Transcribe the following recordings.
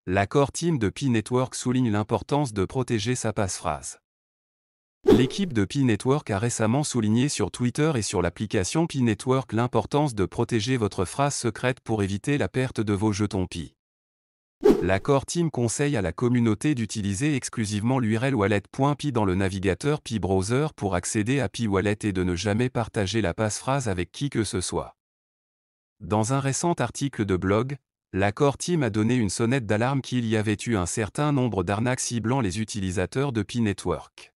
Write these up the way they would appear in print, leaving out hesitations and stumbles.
La core team de Pi Network souligne l'importance de protéger sa passphrase. L'équipe de Pi Network a récemment souligné sur Twitter et sur l'application Pi Network l'importance de protéger votre phrase secrète pour éviter la perte de vos jetons Pi. La core team conseille à la communauté d'utiliser exclusivement l'URL wallet.pi dans le navigateur Pi Browser pour accéder à Pi Wallet et de ne jamais partager la passphrase avec qui que ce soit. Dans un récent article de blog, la core team a donné une sonnette d'alarme qu'il y avait eu un certain nombre d'arnaques ciblant les utilisateurs de Pi Network.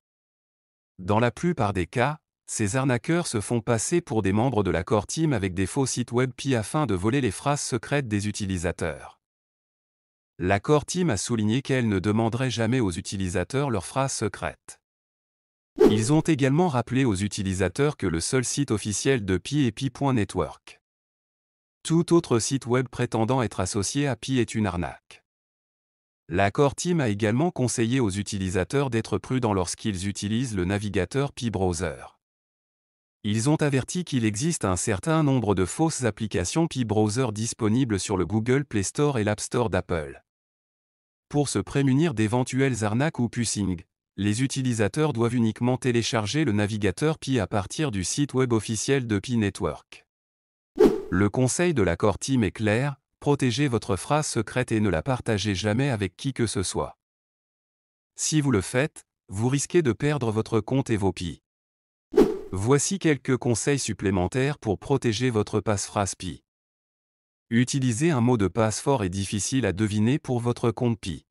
Dans la plupart des cas, ces arnaqueurs se font passer pour des membres de la core team avec des faux sites web Pi afin de voler les phrases secrètes des utilisateurs. La core team a souligné qu'elle ne demanderait jamais aux utilisateurs leurs phrases secrètes. Ils ont également rappelé aux utilisateurs que le seul site officiel de Pi est Pi.network. Tout autre site web prétendant être associé à Pi est une arnaque. La core team a également conseillé aux utilisateurs d'être prudents lorsqu'ils utilisent le navigateur Pi Browser. Ils ont averti qu'il existe un certain nombre de fausses applications Pi Browser disponibles sur le Google Play Store et l'App Store d'Apple. Pour se prémunir d'éventuelles arnaques ou phishing, les utilisateurs doivent uniquement télécharger le navigateur Pi à partir du site web officiel de Pi Network. Le conseil de la core team est clair, protégez votre phrase secrète et ne la partagez jamais avec qui que ce soit. Si vous le faites, vous risquez de perdre votre compte et vos Pi. Voici quelques conseils supplémentaires pour protéger votre passphrase Pi. Utilisez un mot de passe fort et difficile à deviner pour votre compte Pi.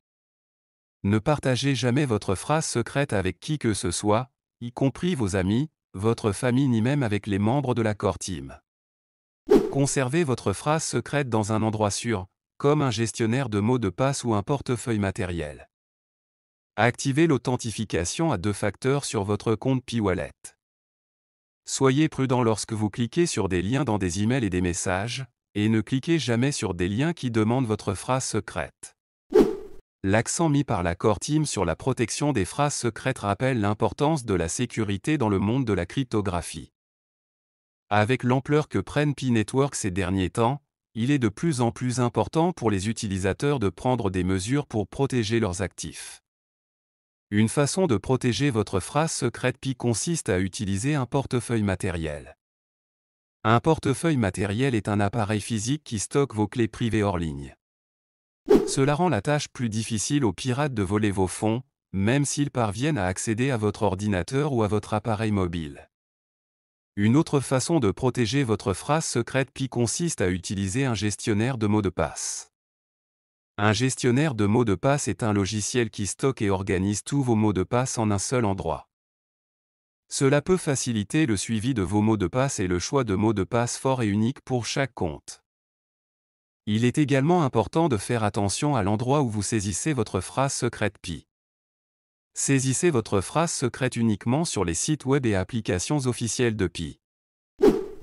Ne partagez jamais votre phrase secrète avec qui que ce soit, y compris vos amis, votre famille ni même avec les membres de la core team. Conservez votre phrase secrète dans un endroit sûr, comme un gestionnaire de mots de passe ou un portefeuille matériel. Activez l'authentification à 2 facteurs sur votre compte Pi Wallet. Soyez prudent lorsque vous cliquez sur des liens dans des emails et des messages, et ne cliquez jamais sur des liens qui demandent votre phrase secrète. L'accent mis par la core team sur la protection des phrases secrètes rappelle l'importance de la sécurité dans le monde de la cryptographie. Avec l'ampleur que prennent Pi Network ces derniers temps, il est de plus en plus important pour les utilisateurs de prendre des mesures pour protéger leurs actifs. Une façon de protéger votre phrase secrète Pi consiste à utiliser un portefeuille matériel. Un portefeuille matériel est un appareil physique qui stocke vos clés privées hors ligne. Cela rend la tâche plus difficile aux pirates de voler vos fonds, même s'ils parviennent à accéder à votre ordinateur ou à votre appareil mobile. Une autre façon de protéger votre phrase secrète Pi consiste à utiliser un gestionnaire de mots de passe. Un gestionnaire de mots de passe est un logiciel qui stocke et organise tous vos mots de passe en un seul endroit. Cela peut faciliter le suivi de vos mots de passe et le choix de mots de passe forts et uniques pour chaque compte. Il est également important de faire attention à l'endroit où vous saisissez votre phrase secrète Pi. Saisissez votre phrase secrète uniquement sur les sites web et applications officielles de Pi.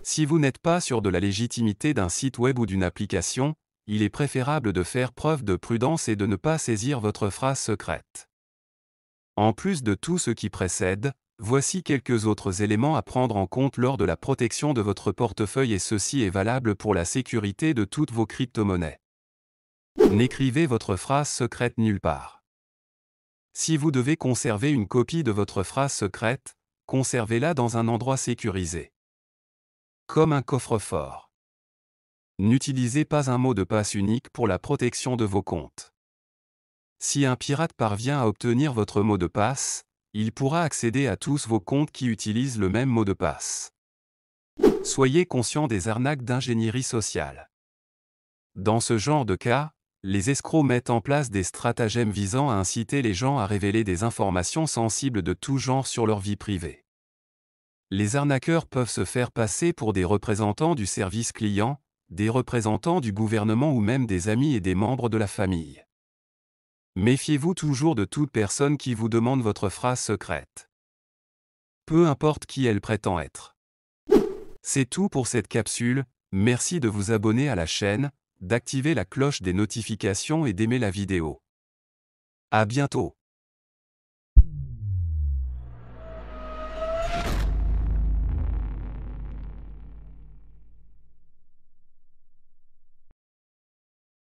Si vous n'êtes pas sûr de la légitimité d'un site web ou d'une application, il est préférable de faire preuve de prudence et de ne pas saisir votre phrase secrète. En plus de tout ce qui précède, voici quelques autres éléments à prendre en compte lors de la protection de votre portefeuille et ceci est valable pour la sécurité de toutes vos crypto-monnaies. N'écrivez votre phrase secrète nulle part. Si vous devez conserver une copie de votre phrase secrète, conservez-la dans un endroit sécurisé. Comme un coffre-fort. N'utilisez pas un mot de passe unique pour la protection de vos comptes. Si un pirate parvient à obtenir votre mot de passe, il pourra accéder à tous vos comptes qui utilisent le même mot de passe. Soyez conscient des arnaques d'ingénierie sociale. Dans ce genre de cas, les escrocs mettent en place des stratagèmes visant à inciter les gens à révéler des informations sensibles de tout genre sur leur vie privée. Les arnaqueurs peuvent se faire passer pour des représentants du service client, des représentants du gouvernement ou même des amis et des membres de la famille. Méfiez-vous toujours de toute personne qui vous demande votre phrase secrète. Peu importe qui elle prétend être. C'est tout pour cette capsule, merci de vous abonner à la chaîne, d'activer la cloche des notifications et d'aimer la vidéo. À bientôt.